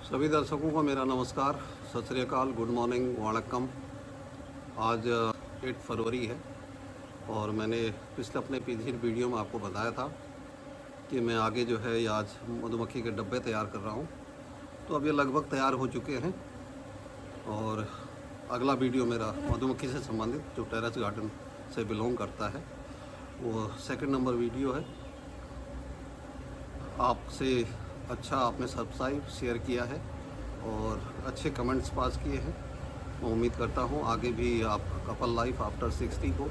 सभी दर्शकों को मेरा नमस्कार, सत श्री अकाल, गुड मॉर्निंग, वणक्कम। आज 8 फरवरी है और मैंने पिछले अपने पिछले वीडियो में आपको बताया था कि मैं आगे जो है आज मधुमक्खी के डब्बे तैयार कर रहा हूँ। तो अब ये लगभग तैयार हो चुके हैं और अगला वीडियो मेरा मधुमक्खी से संबंधित जो टेरेस गार्डन से बिलोंग करता है वो सेकंड नंबर वीडियो है। आपसे अच्छा आपने सब्सक्राइब शेयर किया है और अच्छे कमेंट्स पास किए हैं। मैं उम्मीद करता हूँ आगे भी आप कपल लाइफ आफ्टर 60 को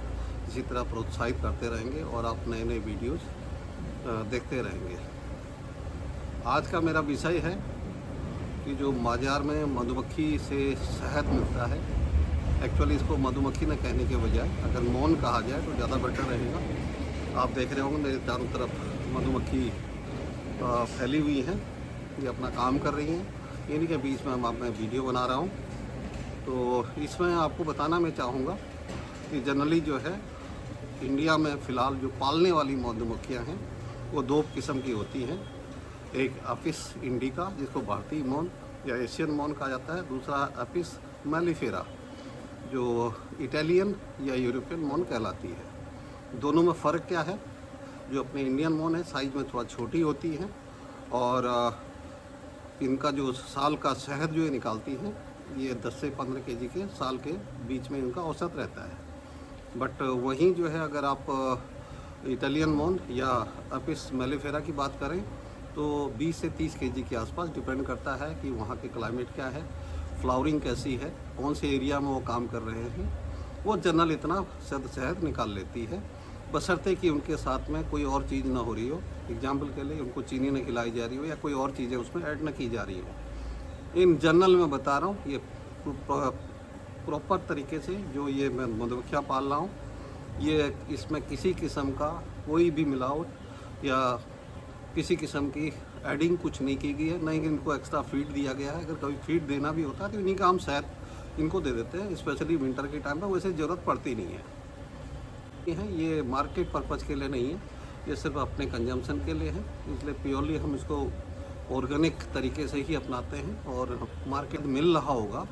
इसी तरह प्रोत्साहित करते रहेंगे और आप नए नए वीडियोस देखते रहेंगे। आज का मेरा विषय है कि जो बाज़ार में मधुमक्खी से शहद मिलता है, एक्चुअली इसको मधुमक्खी न कहने के बजाय अगर मौन कहा जाए तो ज़्यादा बेटर रहेगा। आप देख रहे होंगे मेरे चारों तरफ मधुमक्खी फैली हुई हैं, ये अपना काम कर रही हैं। इन्हीं के बीच में मैं वीडियो बना रहा हूँ। तो इसमें आपको बताना मैं चाहूँगा कि जनरली जो है इंडिया में फ़िलहाल जो पालने वाली मधुमक्खियाँ हैं वो दो किस्म की होती हैं। एक अपिस इंडिका जिसको भारतीय मौन या एशियन मौन कहा जाता है, दूसरा अपिस मेलिफेरा जो इटालियन या यूरोपियन मौन कहलाती है। दोनों में फ़र्क क्या है? जो अपने इंडियन मौन है साइज़ में थोड़ा छोटी होती हैं और इनका जो साल का शहद जो ये निकालती हैं ये 10 से 15 केजी के साल के बीच में इनका औसत रहता है। बट वहीं जो है अगर आप इटालियन मौन या अपिस मेलिफेरा की बात करें तो 20 से 30 केजी के आसपास डिपेंड करता है कि वहाँ के क्लाइमेट क्या है, फ्लावरिंग कैसी है, कौन से एरिया में वो काम कर रहे हैं। वो जनरल इतना शहद निकाल लेती है, बशर्ते कि उनके साथ में कोई और चीज़ ना हो रही हो। एग्जाम्पल के लिए उनको चीनी न खिलाई जा रही हो या कोई और चीज़ें उसमें ऐड न की जा रही हो। इन जनरल में बता रहा हूँ, ये प्रॉपर तरीके से जो ये मैं मधुमक्खियाँ पाल रहा हूँ ये इसमें किसी किस्म का कोई भी मिलावट या किसी किस्म की एडिंग कुछ नहीं की गई है, नहीं इनको एक्स्ट्रा फीड दिया गया है। अगर कभी फीड देना भी होता है तो इन्हीं का हम शहद इनको दे देते हैं, स्पेशली विंटर के टाइम पर वैसे ज़रूरत पड़ती नहीं है। ये मार्केट पर्पज़ के लिए नहीं है, ये सिर्फ अपने कंजम्पशन के लिए है। इसलिए प्योरली हम इसको ऑर्गेनिक तरीके से ही अपनाते हैं और मार्केट मिल रहा होगा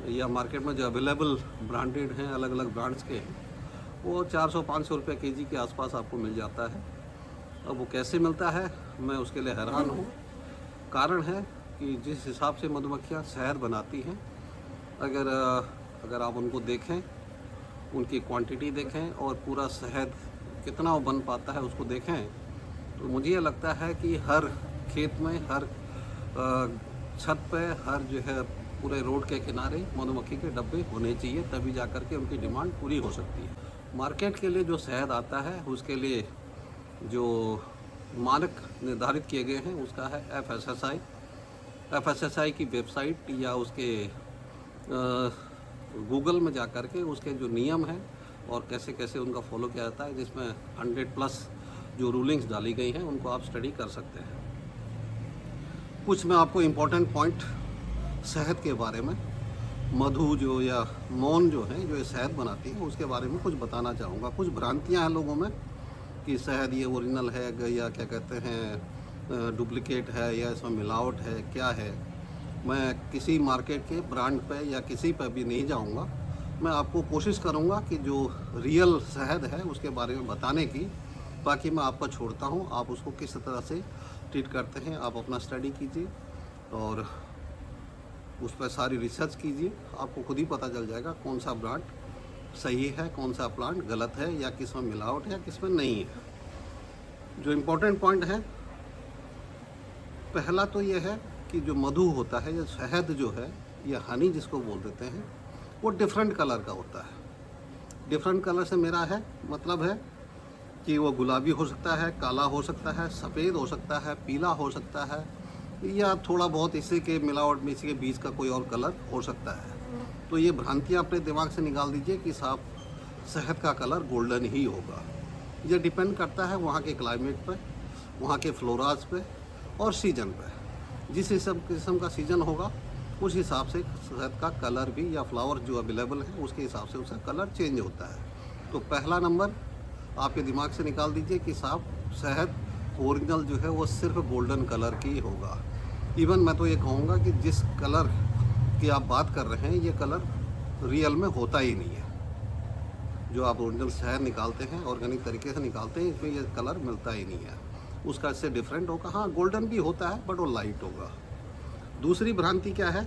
या मार्केट में जो अवेलेबल ब्रांडेड हैं, अलग अलग ब्रांड्स के हैं, वो 400-500 रुपये केजी के आसपास आपको मिल जाता है। अब वो कैसे मिलता है मैं उसके लिए हैरान हूँ। कारण है कि जिस हिसाब से मधुमक्खियाँ शहद बनाती हैं, अगर आप उनको देखें, उनकी क्वांटिटी देखें और पूरा शहद कितना वो बन पाता है उसको देखें, तो मुझे ये लगता है कि हर खेत में, हर छत पे, हर जो है पूरे रोड के किनारे मधुमक्खी के डब्बे होने चाहिए, तभी जा कर के उनकी डिमांड पूरी हो सकती है। मार्केट के लिए जो शहद आता है उसके लिए जो मानक निर्धारित किए गए हैं उसका है FSSAI की वेबसाइट या उसके गूगल में जा कर के उसके जो नियम हैं और कैसे कैसे उनका फॉलो किया जाता है, जिसमें 100+ जो रूलिंग्स डाली गई हैं उनको आप स्टडी कर सकते हैं। कुछ मैं आपको इम्पोर्टेंट पॉइंट शहद के बारे में, मधु जो या मौन जो है जो ये शहद बनाती है उसके बारे में कुछ बताना चाहूँगा। कुछ भ्रांतियाँ हैं लोगों में कि शहद ये ओरिजिनल है या क्या कहते हैं डुप्लीकेट है या इसमें मिलावट है, क्या है। मैं किसी मार्केट के ब्रांड पे या किसी पे भी नहीं जाऊंगा। मैं आपको कोशिश करूंगा कि जो रियल शहद है उसके बारे में बताने की। बाकी मैं आपको छोड़ता हूं, आप उसको किस तरह से ट्रीट करते हैं आप अपना स्टडी कीजिए और उस पर सारी रिसर्च कीजिए। आपको खुद ही पता चल जाएगा कौन सा ब्रांड सही है, कौन सा प्लांट गलत है या किस में मिलावट है या किस में नहीं है। जो इम्पोर्टेंट पॉइंट है, पहला तो ये है कि जो मधु होता है या शहद जो है या हनी जिसको बोल देते हैं, वो डिफरेंट कलर का होता है। डिफरेंट कलर से मेरा है मतलब है कि वो गुलाबी हो सकता है, काला हो सकता है, सफ़ेद हो सकता है, पीला हो सकता है या थोड़ा बहुत इसी के मिलावट में इसी के बीच का कोई और कलर हो सकता है। तो ये भ्रांतियाँ अपने दिमाग से निकाल दीजिए कि साहब शहद का कलर गोल्डन ही होगा। ये डिपेंड करता है वहाँ के क्लाइमेट पर, वहाँ के फ्लोराज पे और सीजन पे। जिस किस्म का सीज़न होगा उस हिसाब से शहद का कलर भी या फ्लावर जो अवेलेबल है उसके हिसाब से उसका कलर चेंज होता है। तो पहला नंबर आपके दिमाग से निकाल दीजिए कि साहब शहद ओरिजिनल जो है वो सिर्फ गोल्डन कलर की होगा। इवन मैं तो ये कहूँगा कि जिस कलर की आप बात कर रहे हैं, ये कलर रियल में होता ही नहीं है। जो आप ओरिजिनल शहद निकालते हैं, ऑर्गेनिक तरीके से निकालते हैं, इसमें ये कलर मिलता ही नहीं है। उसका इससे डिफरेंट होगा। हाँ, गोल्डन भी होता है, बट वो लाइट होगा। दूसरी भ्रांति क्या है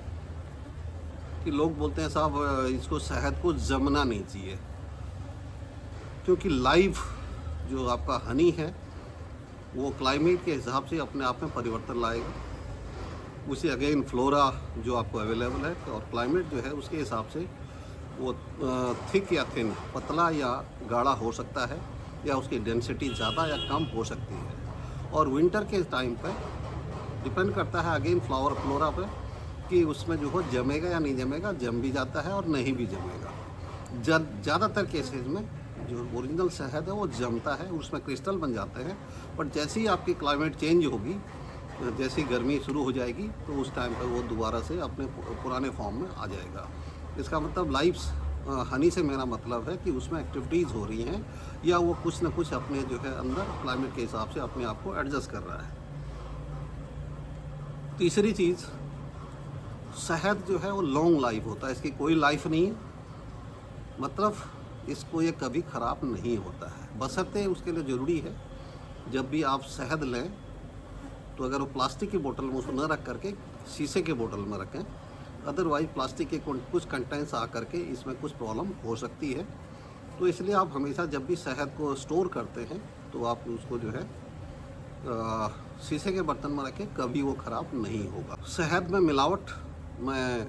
कि लोग बोलते हैं साहब इसको शहद को जमना नहीं चाहिए, क्योंकि लाइव जो आपका हनी है वो क्लाइमेट के हिसाब से अपने आप में परिवर्तन लाएगा। उसी अगेन फ्लोरा जो आपको अवेलेबल है और क्लाइमेट जो है उसके हिसाब से वो थिक या थिन, पतला या गाढ़ा हो सकता है, या उसकी डेंसिटी ज़्यादा या कम हो सकती है। और विंटर के टाइम पर डिपेंड करता है अगेन फ्लोरा पर कि उसमें जो हो जमेगा या नहीं जमेगा। जम भी जाता है और नहीं भी जमेगा। ज़्यादातर केसेज में जो ओरिजिनल शहद है वो जमता है, उसमें क्रिस्टल बन जाते हैं। बट जैसे ही आपकी क्लाइमेट चेंज होगी, जैसी गर्मी शुरू हो जाएगी, तो उस टाइम पर वो दोबारा से अपने पुराने फॉर्म में आ जाएगा। इसका मतलब लाइव्स हनी से मेरा मतलब है कि उसमें एक्टिविटीज़ हो रही हैं, या वो कुछ ना कुछ अपने जो है अंदर क्लाइमेट के हिसाब से अपने आप को एडजस्ट कर रहा है। तीसरी चीज़, शहद जो है वो लॉन्ग लाइफ होता है, इसकी कोई लाइफ नहीं है। मतलब इसको ये कभी ख़राब नहीं होता है, बशर्ते उसके लिए ज़रूरी है जब भी आप शहद लें तो अगर वो प्लास्टिक की बोतल में उसको न रख करके शीशे के बोतल में रखें। अदरवाइज प्लास्टिक के कुछ कंटेंट्स आ करके इसमें कुछ प्रॉब्लम हो सकती है। तो इसलिए आप हमेशा जब भी शहद को स्टोर करते हैं तो आप उसको जो है शीशे के बर्तन में रखें, कभी वो ख़राब नहीं होगा। शहद में मिलावट मैं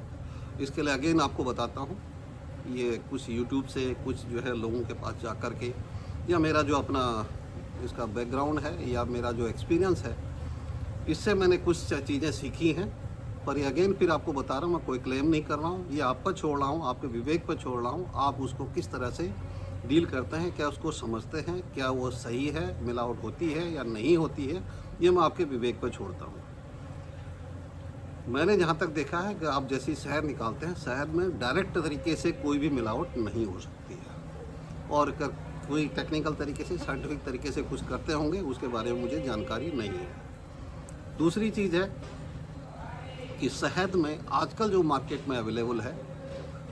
इसके लिए अगेन आपको बताता हूँ। ये कुछ यूट्यूब से कुछ जो है लोगों के पास जा कर के, या मेरा जो अपना इसका बैकग्राउंड है या मेरा जो एक्सपीरियंस है, इससे मैंने कुछ चीज़ें सीखी हैं। पर ये अगेन फिर आपको बता रहा हूँ, मैं कोई क्लेम नहीं कर रहा हूँ, ये आप पर छोड़ रहा हूँ, आपके विवेक पर छोड़ रहा हूँ। आप उसको किस तरह से डील करते हैं, क्या उसको समझते हैं, क्या वो सही है, मिलावट होती है या नहीं होती है, ये मैं आपके विवेक पर छोड़ता हूँ। मैंने जहाँ तक देखा है कि आप जैसी शहद निकालते हैं, शहद में डायरेक्ट तरीके से कोई भी मिलावट नहीं हो सकती है। और अगर कोई टेक्निकल तरीके से, साइंटिफिक तरीके से कुछ करते होंगे, उसके बारे में मुझे जानकारी नहीं है। दूसरी चीज़ है कि शहद में आजकल जो मार्केट में अवेलेबल है,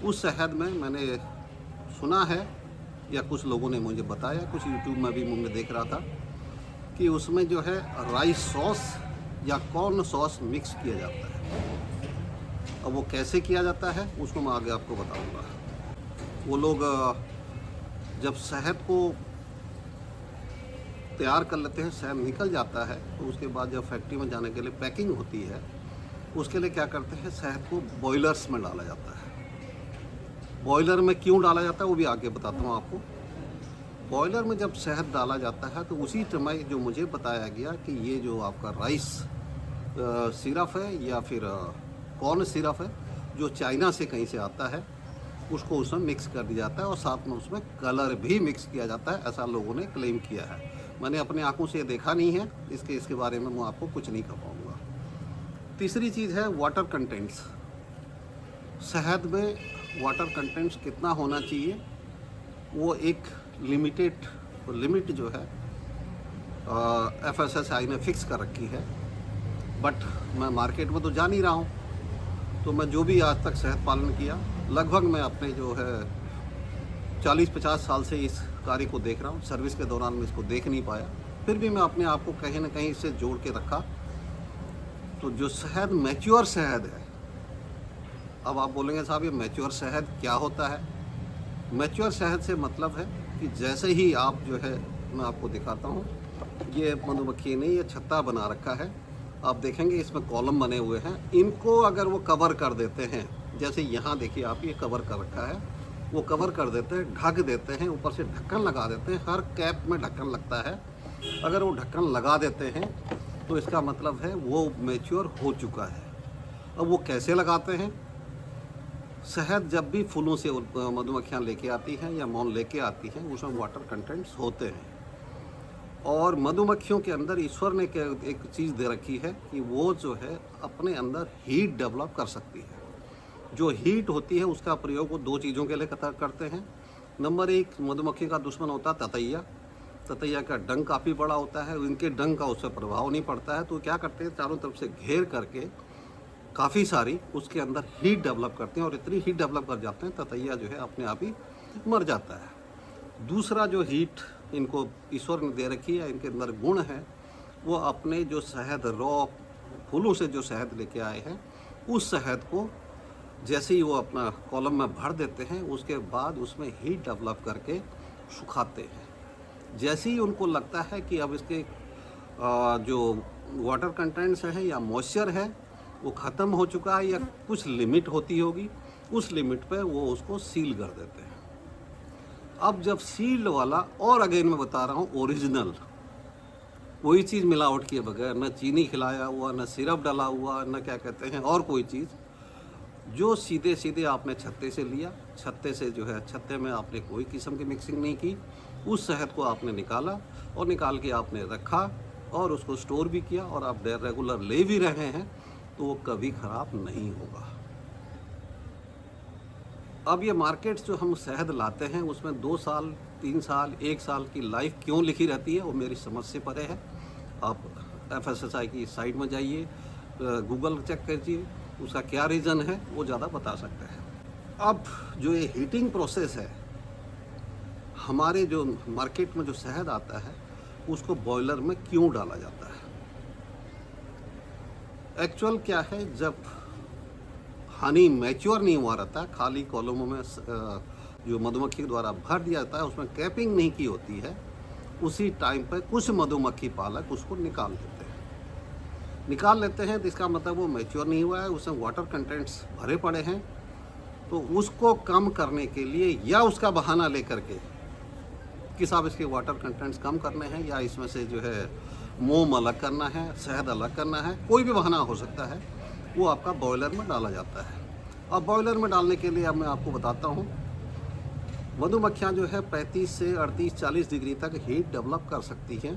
उस शहद में मैंने सुना है या कुछ लोगों ने मुझे बताया, कुछ यूट्यूब में भी मैं देख रहा था कि उसमें जो है राइस सॉस या कॉर्न सॉस मिक्स किया जाता है। अब वो कैसे किया जाता है उसको मैं आगे आपको बताऊंगा। वो लोग जब शहद को तैयार कर लेते हैं, शहद निकल जाता है, तो उसके बाद जब फैक्ट्री में जाने के लिए पैकिंग होती है, उसके लिए क्या करते हैं, शहद को बॉयलर्स में डाला जाता है। बॉयलर में क्यों डाला जाता है वो भी आगे बताता हूँ आपको। बॉयलर में जब शहद डाला जाता है तो उसी समय जो मुझे बताया गया कि ये जो आपका राइस सिरप है या फिर कॉर्न सिरप है, जो चाइना से कहीं से आता है, उसको उसमें मिक्स कर दिया जाता है और साथ में उसमें कलर भी मिक्स किया जाता है, ऐसा लोगों ने क्लेम किया है। मैंने अपनी आंखों से देखा नहीं है, इसके बारे में मैं आपको कुछ नहीं कह पाऊँगा। तीसरी चीज़ है वाटर कंटेंट्स। शहद में वाटर कंटेंट्स कितना होना चाहिए, वो एक लिमिट जो है FSSAI ने फिक्स कर रखी है। बट मैं मार्केट में तो जा नहीं रहा हूँ, तो मैं जो भी आज तक शहद पालन किया, लगभग मैं अपने जो है 40-50 साल से इस कार्य को देख रहा हूँ। सर्विस के दौरान मैं इसको देख नहीं पाया, फिर भी मैं अपने आप को कहीं ना कहीं इससे जोड़ के रखा। तो जो शहद मैच्योर शहद है, अब आप बोलेंगे साहब ये मैच्योर शहद क्या होता है। मैच्योर शहद से मतलब है कि जैसे ही आप जो है, मैं आपको दिखाता हूँ, ये मधुमक्खी ने ये छत्ता बना रखा है, आप देखेंगे इसमें कॉलम बने हुए हैं। इनको अगर वो कवर कर देते हैं, जैसे यहाँ देखिए आप, ये कवर कर रखा है, वो कवर कर देते हैं, ढक देते हैं, ऊपर से ढक्कन लगा देते हैं। हर कैप में ढक्कन लगता है। अगर वो ढक्कन लगा देते हैं तो इसका मतलब है वो मैच्योर हो चुका है। अब वो कैसे लगाते हैं, शहद जब भी फूलों से मधुमक्खियाँ लेके आती हैं या मौन लेके आती हैं, उसमें वाटर कंटेंट्स होते हैं। और मधुमक्खियों के अंदर ईश्वर ने एक चीज़ दे रखी है कि वो जो है अपने अंदर हीट डेवलप कर सकती है। जो हीट होती है उसका प्रयोग वो दो चीज़ों के लिए करते हैं। नंबर 1, मधुमक्खी का दुश्मन होता है ततैया। ततैया का डंक काफ़ी बड़ा होता है, इनके डंक का उस पर प्रभाव नहीं पड़ता है। तो क्या करते हैं, चारों तरफ से घेर करके काफ़ी सारी उसके अंदर हीट डेवलप करते हैं और इतनी हीट डेवलप कर जाते हैं ततैया जो है अपने आप ही मर जाता है। दूसरा जो हीट इनको ईश्वर ने दे रखी है, इनके अंदर गुण है, वो अपने जो शहद रॉ फूलों से जो शहद लेके आए हैं उस शहद को जैसे ही वो अपना कॉलम में भर देते हैं उसके बाद उसमें हीट डेवलप करके सुखाते हैं। जैसे ही उनको लगता है कि अब इसके जो वाटर कंटेंट्स हैं या मॉइस्चर है वो ख़त्म हो चुका है या कुछ लिमिट होती होगी, उस लिमिट पे वो उसको सील कर देते हैं। अब जब सील्ड वाला, और अगेन मैं बता रहा हूँ ओरिजिनल, कोई चीज़ मिलावट किए बगैर, न चीनी खिलाया हुआ, न सिरप डाला हुआ, न क्या कहते हैं और कोई चीज़, जो सीधे सीधे आपने छत्ते से लिया, छत्ते से जो है छत्ते में आपने कोई किस्म की मिक्सिंग नहीं की, उस शहद को आपने निकाला और निकाल के आपने रखा और उसको स्टोर भी किया और आप रेगुलर ले भी रहे हैं तो वो कभी ख़राब नहीं होगा। अब ये मार्केट्स जो हम शहद लाते हैं उसमें 2 साल 3 साल 1 साल की लाइफ क्यों लिखी रहती है वो मेरी समझ से परे है। आप FSSAI की साइट में जाइए, गूगल चेक कीजिए, उसका क्या रीज़न है वो ज़्यादा बता सकते हैं। अब जो ये हीटिंग प्रोसेस है, हमारे जो मार्केट में जो शहद आता है उसको बॉयलर में क्यों डाला जाता है? एक्चुअल क्या है, जब हनी मैच्योर नहीं हुआ रहता, खाली कॉलमों में जो मधुमक्खी द्वारा भर दिया जाता है, उसमें कैपिंग नहीं की होती है, उसी टाइम पर कुछ मधुमक्खी पालक उसको निकाल लेते हैं। तो इसका मतलब वो मैच्योर नहीं हुआ है, उसमें वाटर कंटेंट्स भरे पड़े हैं। तो उसको कम करने के लिए या उसका बहाना लेकर के कि साहब इसके वाटर कंटेंट्स कम करने हैं या इसमें से जो है मोम अलग करना है, शहद अलग करना है, कोई भी बहाना हो सकता है, वो आपका बॉयलर में डाला जाता है। अब बॉयलर में डालने के लिए अब मैं आपको बताता हूँ, मधुमक्खियाँ जो है 35 से 38-40 डिग्री तक हीट डेवलप कर सकती हैं।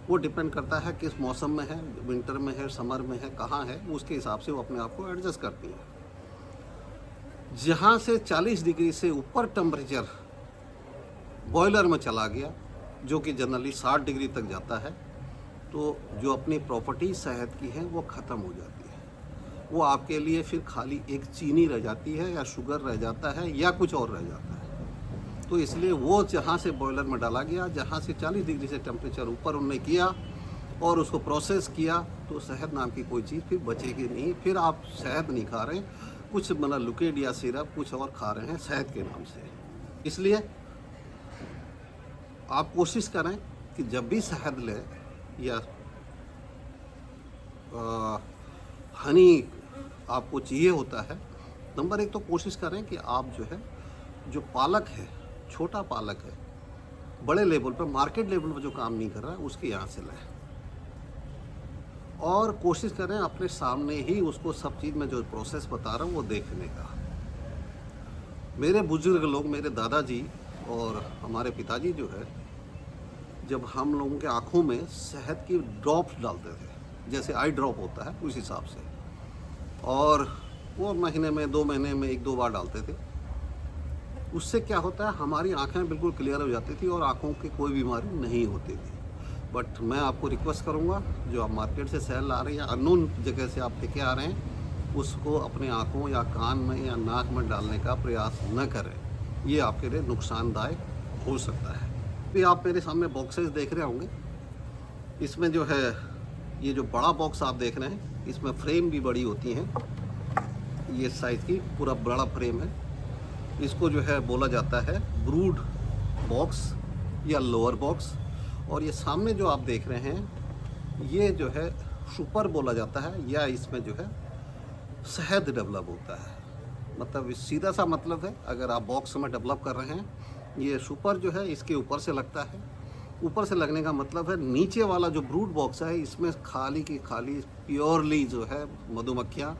वो डिपेंड करता है किस मौसम में है, विंटर में है, समर में है, कहाँ है, उसके हिसाब से वो अपने आप को एडजस्ट करती हैं। जहाँ से 40 डिग्री से ऊपर टेम्परेचर बॉयलर में चला गया, जो कि जनरली 60 डिग्री तक जाता है, तो जो अपनी प्रॉपर्टी शहद की है वो ख़त्म हो जाती है। वो आपके लिए फिर खाली एक चीनी रह जाती है या शुगर रह जाता है या कुछ और रह जाता है। तो इसलिए वो जहाँ से बॉयलर में डाला गया, जहाँ से 40 डिग्री से टेम्परेचर ऊपर उन्होंने किया और उसको प्रोसेस किया, तो शहद नाम की कोई चीज़ फिर बचेगी नहीं। फिर आप शहद नहीं खा रहे, कुछ मतलब लिक्विड या सिरप कुछ और खा रहे हैं शहद के नाम से। इसलिए आप कोशिश करें कि जब भी शहद लें या हनी आपको चाहिए होता है, नंबर 1 तो कोशिश करें कि आप जो है जो पालक है, छोटा पालक है, बड़े लेवल पर, मार्केट लेवल पर जो काम नहीं कर रहा है उसके यहाँ से लें। और कोशिश करें अपने सामने ही उसको सब चीज़ में जो प्रोसेस बता रहा हूँ वो देखने का। मेरे बुजुर्ग लोग, मेरे दादाजी और हमारे पिताजी जो है, जब हम लोगों के आँखों में शहद की ड्रॉप्स डालते थे, जैसे आई ड्रॉप होता है उस हिसाब से, और वो महीने में 2 महीने में 1-2 बार डालते थे। उससे क्या होता है, हमारी आंखें बिल्कुल क्लियर हो जाती थी और आंखों की कोई बीमारी नहीं होती थी। बट मैं आपको रिक्वेस्ट करूंगा, जो आप मार्केट से शहद ला रहे हैं या अननोन जगह से आप लेके आ रहे हैं, उसको अपने आंखों या कान में या नाक में डालने का प्रयास न करें। ये आपके लिए नुकसानदायक हो सकता है। भी आप मेरे सामने बॉक्सेस देख रहे होंगे, इसमें जो है ये जो बड़ा बॉक्स आप देख रहे हैं, इसमें फ्रेम भी बड़ी होती हैं, ये साइज़ की पूरा बड़ा फ्रेम है। इसको जो है बोला जाता है ब्रूड बॉक्स या लोअर बॉक्स। और ये सामने जो आप देख रहे हैं ये जो है सुपर बोला जाता है, या इसमें जो है शहद डेवलप होता है। मतलब सीधा सा मतलब है, अगर आप बॉक्स में डेवलप कर रहे हैं, ये सुपर जो है इसके ऊपर से लगता है। ऊपर से लगने का मतलब है नीचे वाला जो ब्रूड बॉक्स है इसमें खाली की खाली प्योरली जो है मधुमक्खियाँ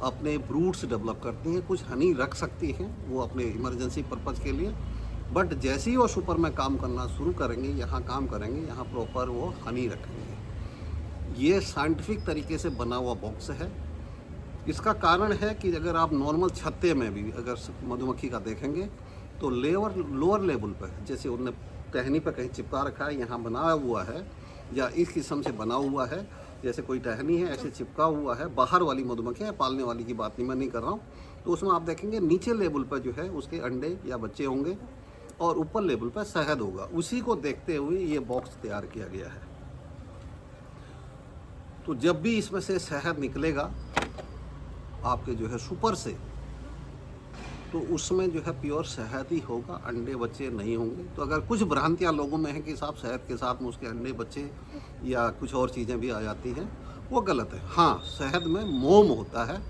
अपने ब्रूड्स डेवलप करती हैं। कुछ हनी रख सकती हैं वो अपने इमरजेंसी पर्पज़ के लिए, बट जैसे ही वो सुपर में काम करना शुरू करेंगे, यहाँ काम करेंगे, यहाँ प्रॉपर वो हनी रखेंगे। ये साइंटिफिक तरीके से बना हुआ बॉक्स है। इसका कारण है कि अगर आप नॉर्मल छत्ते में भी अगर मधुमक्खी का देखेंगे तो लोअर लेवल पर, जैसे उनने टहनी पर कहीं चिपका रखा है, यहाँ बना हुआ है या इस किस्म से बना हुआ है, जैसे कोई टहनी है ऐसे चिपका हुआ है, बाहर वाली मधुमक्खियाँ, पालने वाली की बात नहीं मैं नहीं कर रहा हूँ, तो उसमें आप देखेंगे नीचे लेवल पर जो है उसके अंडे या बच्चे होंगे और ऊपर लेवल पर शहद होगा। उसी को देखते हुए ये बॉक्स तैयार किया गया है। तो जब भी इसमें से शहद निकलेगा आपके जो है सुपर से, तो उसमें जो है प्योर शहद ही होगा, अंडे बच्चे नहीं होंगे। तो अगर कुछ भ्रांतियाँ लोगों में हैं कि साहब शहद के साथ में उसके अंडे बच्चे या कुछ और चीज़ें भी आ जाती हैं, वो गलत है। हाँ, शहद में मोम होता है,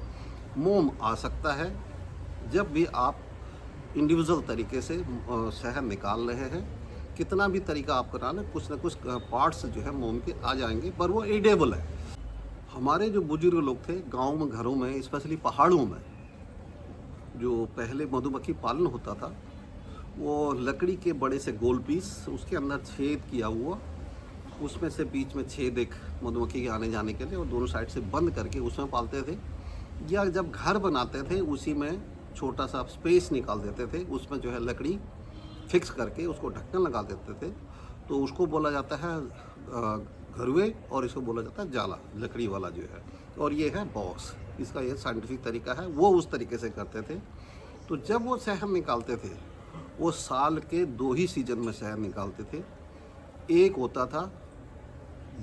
मोम आ सकता है जब भी आप इंडिविजुअल तरीके से शहद निकाल रहे हैं। कितना भी तरीका आप करा लें, कुछ ना कुछ पार्ट्स जो है मोम के आ जाएंगे, पर वो एडेबल है। हमारे जो बुजुर्ग लोग थे गांव में, घरों में, स्पेशली पहाड़ों में, जो पहले मधुमक्खी पालन होता था, वो लकड़ी के बड़े से गोल पीस, उसके अंदर छेद किया हुआ, उसमें से बीच में छेद एक मधुमक्खी के आने जाने के लिए, और दोनों साइड से बंद करके उसमें पालते थे। या जब घर बनाते थे उसी में छोटा सा स्पेस निकाल देते थे, उसमें जो है लकड़ी फिक्स करके उसको ढक्कन लगा देते थे। तो उसको बोला जाता है घरुए, और इसको बोला जाता है जाला, लकड़ी वाला जो है। और ये है बॉक्स, इसका ये साइंटिफिक तरीका है। वो उस तरीके से करते थे। तो जब वो शहद निकालते थे, वो साल के 2 ही सीजन में शहद निकालते थे। एक होता था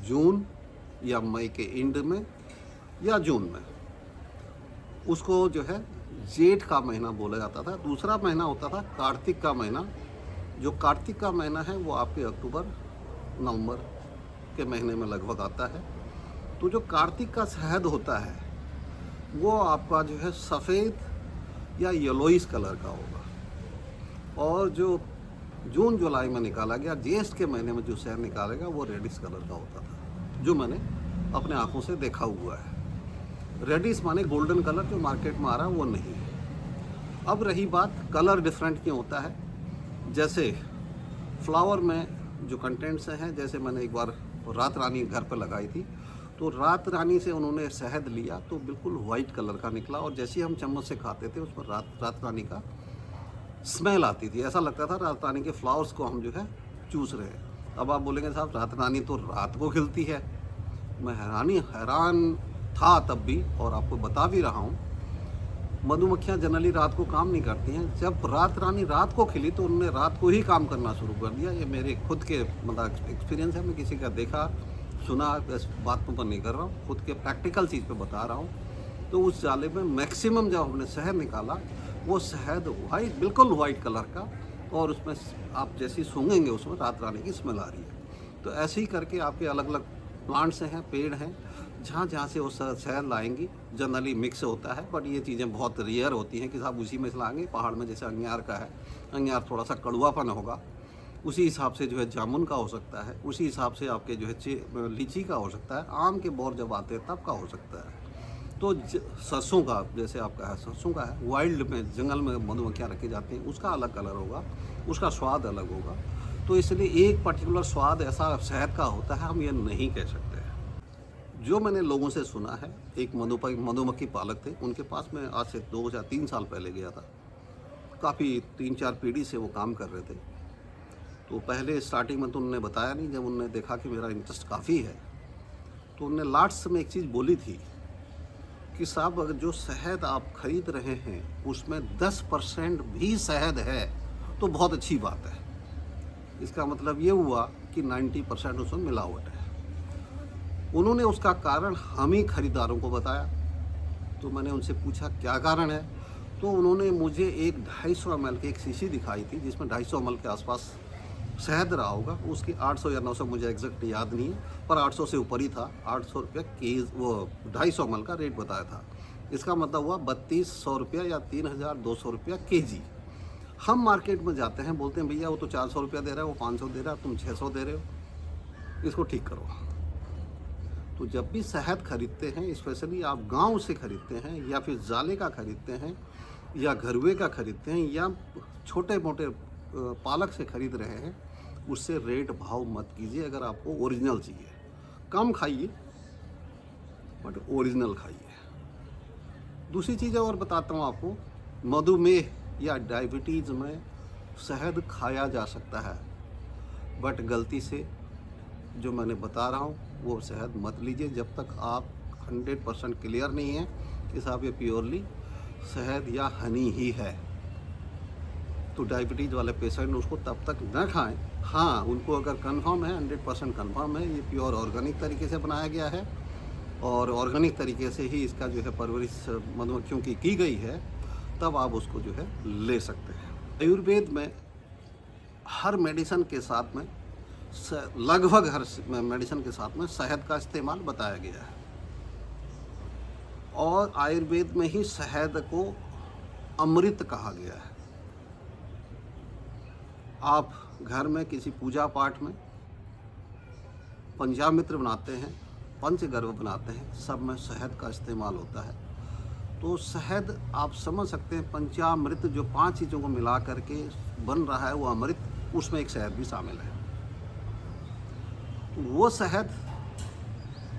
जून या मई के एंड में या जून में, उसको जो है जेठ का महीना बोला जाता था। दूसरा महीना होता था कार्तिक का महीना। जो कार्तिक का महीना है वो आपके अक्टूबर नवंबर के महीने में लगभग आता है। तो जो कार्तिक का शहद होता है वो आपका जो है सफ़ेद या येलोइश कलर का होगा, और जो जून जुलाई में निकाला गया, ज्येष्ठ के महीने में जो शहद निकालेगा वो रेडिश कलर का होता था, जो मैंने अपने आँखों से देखा हुआ है। रेडिश माने गोल्डन कलर, जो मार्केट में आ रहा है वो नहीं है। अब रही बात कलर डिफरेंट क्यों होता है, जैसे फ्लावर में जो कंटेंट्स हैं, जैसे मैंने एक बार रात रानी घर पर लगाई थी, तो रात रानी से उन्होंने शहद लिया तो बिल्कुल वाइट कलर का निकला, और जैसे ही हम चम्मच से खाते थे उसमें रात रानी का स्मेल आती थी। ऐसा लगता था रात रानी के फ्लावर्स को हम जो है चूस रहे हैं। अब आप बोलेंगे साहब रात रानी तो रात को खिलती है। मैं हैरान था तब भी, और आपको बता भी रहा हूँ, मधुमक्खियाँ जनरली रात को काम नहीं करती हैं। जब रात रानी रात को खिली तो उन्होंने रात को ही काम करना शुरू कर दिया। ये मेरे खुद के मतलब एक्सपीरियंस है, मैं किसी का देखा सुना इस बात पर नहीं कर रहा हूँ, खुद के प्रैक्टिकल चीज़ पे बता रहा हूँ। तो उस जाले में मैक्सिमम जब हमने शहद निकाला, वो शहद वाइट, बिल्कुल वाइट कलर का, और उसमें आप जैसे ही सूंघेंगे उसमें रात रानी की स्मेल आ रही है। तो ऐसे ही करके आपके अलग अलग प्लांट्स हैं, पेड़ हैं, जहाँ जहाँ से वो शहद लाएंगी। जनरली मिक्स होता है, बट ये चीज़ें बहुत रेयर होती हैं कि साहब उसी में से लाएंगे। पहाड़ में जैसे अंगियार का है, अंगियार थोड़ा सा कड़वापन होगा, उसी हिसाब से जो है जामुन का हो सकता है, उसी हिसाब से आपके जो है लीची का हो सकता है, आम के बोर जब आते हैं तब का हो सकता है। तो सरसों का जैसे आपका है, सरसों का है, वाइल्ड में जंगल में मधुमक्खियाँ रखी जाती हैं, उसका अलग कलर होगा, उसका स्वाद अलग होगा। तो इसलिए एक पर्टिकुलर स्वाद ऐसा शहद का होता है, हम ये नहीं कह सकते। जो मैंने लोगों से सुना है, एक मधुमक्खी पालक थे, उनके पास मैं आज से 2 या 3 साल पहले गया था। काफ़ी 3-4 पीढ़ी से वो काम कर रहे थे। तो पहले स्टार्टिंग में तो उन्होंने बताया नहीं, जब उन्होंने देखा कि मेरा इंटरेस्ट काफ़ी है, तो उन्होंने लास्ट में एक चीज़ बोली थी कि साहब अगर जो शहद आप खरीद रहे हैं उसमें 10% भी शहद है तो बहुत अच्छी बात है। इसका मतलब ये हुआ कि 90% उसमें मिलावट है। उन्होंने उसका कारण हम ही खरीदारों को बताया। तो मैंने उनसे पूछा क्या कारण है, तो उन्होंने मुझे एक 250 ml की एक शीशी दिखाई थी, जिसमें 250 ml के आसपास शहद रहा होगा। उसकी 800 या 900 मुझे एग्जैक्ट याद नहीं है, पर 800 से ऊपर ही था। 800 रुपये केज, वो 250 ml का रेट बताया था। इसका मतलब हुआ 3200 रुपया या 3200 रुपया केजी। हम मार्केट में जाते हैं, बोलते हैं भैया वो तो 400 रुपया दे रहा है, वो 500 दे रहा है, तुम 600 दे रहे हो, इसको ठीक करो। तो जब भी शहद खरीदते हैं, स्पेशली आप गांव से खरीदते हैं या फिर जाले का खरीदते हैं या घरुए का खरीदते हैं या छोटे मोटे पालक से खरीद रहे हैं, उससे रेट भाव मत कीजिए। अगर आपको ओरिजिनल चाहिए, कम खाइए बट ओरिजिनल खाइए। दूसरी चीज़ और बताता हूँ आपको, मधुमेह या डायबिटीज़ में शहद खाया जा सकता है। बट गलती से जो मैंने बता रहा हूँ वो शहद मत लीजिए जब तक आप 100% क्लियर नहीं है कि साहब ये प्योरली शहद या हनी ही है। तो डायबिटीज़ वाले पेशेंट उसको तब तक न खाएं। हाँ, उनको अगर कंफर्म है 100% कंफर्म है ये प्योर ऑर्गेनिक तरीके से बनाया गया है और ऑर्गेनिक तरीके से ही इसका जो है परवरिश मधुमक्खियों की गई है, तब आप उसको जो है ले सकते हैं। आयुर्वेद में हर मेडिसिन के साथ में लगभग हर मेडिसिन के साथ में शहद का इस्तेमाल बताया गया है और आयुर्वेद में ही शहद को अमृत कहा गया है। आप घर में किसी पूजा पाठ में पंचामृत बनाते हैं, पंचगर्भ बनाते हैं, सब में शहद का इस्तेमाल होता है। तो शहद आप समझ सकते हैं पंचामृत जो 5 चीज़ों को मिला करके बन रहा है वो अमृत, उसमें एक शहद भी शामिल है। वो शहद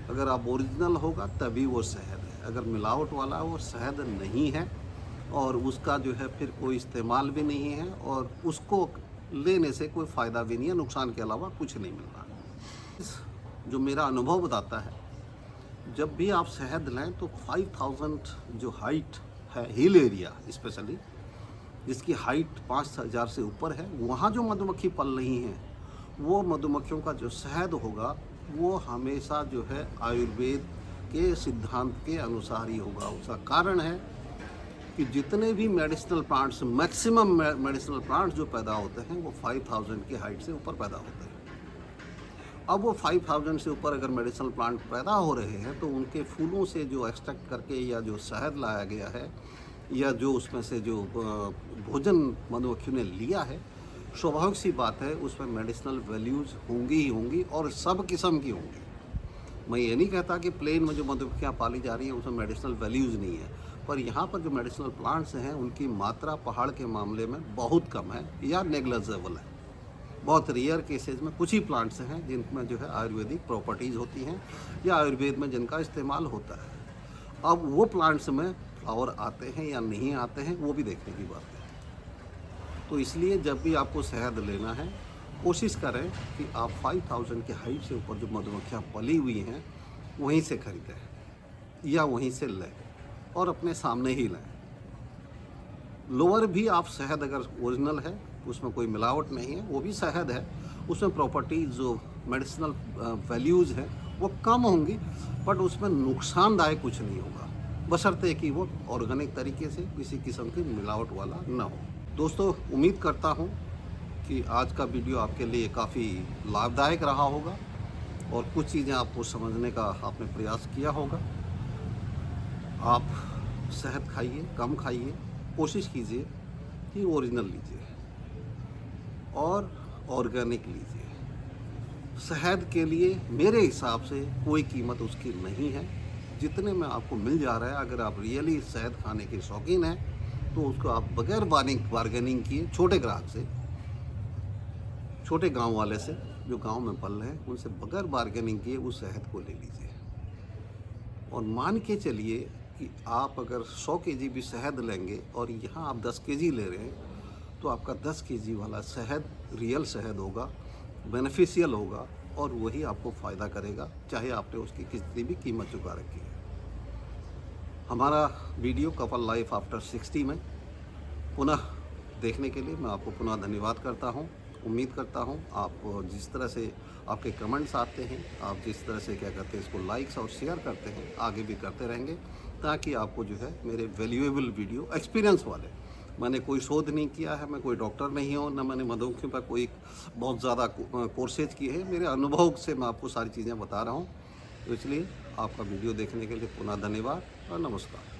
अगर आप ओरिजिनल होगा तभी वो शहद है, अगर मिलावट वाला वो शहद नहीं है और उसका जो है फिर कोई इस्तेमाल भी नहीं है और उसको लेने से कोई फ़ायदा भी नहीं है, नुकसान के अलावा कुछ नहीं मिल रहा। जो मेरा अनुभव बताता है, जब भी आप शहद लें तो 5000 जो हाइट है, हिल एरिया स्पेशली जिसकी हाइट 5000 से ऊपर है, वहाँ जो मधुमक्खी पल रही हैं वो मधुमक्खियों का जो शहद होगा वो हमेशा जो है आयुर्वेद के सिद्धांत के अनुसार ही होगा। उसका कारण है कि जितने भी medicinal plants, maximum medicinal plants जो पैदा होते हैं वो 5000 की हाइट से ऊपर पैदा होते हैं। अब वो 5000 से ऊपर अगर मेडिसिनल प्लांट पैदा हो रहे हैं तो उनके फूलों से जो एक्सट्रैक्ट करके या जो शहद लाया गया है या जो उसमें से जो भोजन मधुमक्खियों ने लिया है, स्वाभाविक सी बात है उसमें मेडिसिनल वैल्यूज़ होंगी ही होंगी और सब किस्म की होंगी। मैं ये नहीं कहता कि प्लेन में जो मधुमक्खियाँ पाली जा रही हैं उसमें मेडिसिनल वैल्यूज़ नहीं है, पर यहाँ पर जो मेडिसिनल प्लांट्स हैं उनकी मात्रा पहाड़ के मामले में बहुत कम है या नेग्लिजिबल है। बहुत रेयर केसेस में कुछ ही प्लांट्स हैं जिनमें जो है आयुर्वेदिक प्रॉपर्टीज़ होती हैं या आयुर्वेद में जिनका इस्तेमाल होता है। अब वो प्लांट्स में फ्लावर आते हैं या नहीं आते हैं वो भी देखने की बात है। तो इसलिए जब भी आपको शहद लेना है कोशिश करें कि आप 5000 के हाइट से ऊपर जो मधुमक्खियाँ पली हुई हैं वहीं से खरीदें या वहीं से लें और अपने सामने ही लें। लोअर भी आप शहद अगर ओरिजिनल है, उसमें कोई मिलावट नहीं है, वो भी शहद है, उसमें प्रॉपर्टीज जो मेडिसिनल वैल्यूज़ हैं वो कम होंगी, बट उसमें नुकसानदायक कुछ नहीं होगा, बशर्ते कि वो ऑर्गेनिक तरीके से किसी किस्म की मिलावट वाला ना हो। दोस्तों, उम्मीद करता हूँ कि आज का वीडियो आपके लिए काफ़ी लाभदायक रहा होगा और कुछ चीज़ें आपको समझने का आपने प्रयास किया होगा। आप शहद खाइए, कम खाइए, कोशिश कीजिए कि ओरिजिनल लीजिए और ऑर्गेनिक लीजिए। शहद के लिए मेरे हिसाब से कोई कीमत उसकी नहीं है, जितने में आपको मिल जा रहा है। अगर आप रियली शहद खाने के शौकीन हैं तो उसको आप बगैर बार्गेनिंग किए छोटे ग्राहक से, छोटे गांव वाले से जो गांव में पल रहे हैं उनसे बगैर बार्गेनिंग किए उस शहद को ले लीजिए और मान के चलिए कि आप अगर 100 केजी भी शहद लेंगे और यहाँ आप 10 केजी ले रहे हैं तो आपका 10 केजी वाला शहद रियल शहद होगा, बेनिफिशियल होगा और वही आपको फ़ायदा करेगा, चाहे आपने उसकी कितनी भी कीमत चुका रखी है। हमारा वीडियो कपल लाइफ आफ्टर 60 में पुनः देखने के लिए मैं आपको पुनः धन्यवाद करता हूँ। उम्मीद करता हूँ आप जिस तरह से आपके कमेंट्स आते हैं, आप जिस तरह से क्या करते हैं इसको लाइक्स और शेयर करते हैं, आगे भी करते रहेंगे ताकि आपको जो है मेरे वैल्यूएबल वीडियो एक्सपीरियंस वाले, मैंने कोई शोध नहीं किया है, मैं कोई डॉक्टर नहीं हूँ, न मैंने मधुमक्खियों पर कोई बहुत ज़्यादा कोर्सेज किए हैं, मेरे अनुभव से मैं आपको सारी चीज़ें बता रहा हूँ। तो इसलिए आपका वीडियो देखने के लिए पुनः धन्यवाद और नमस्कार।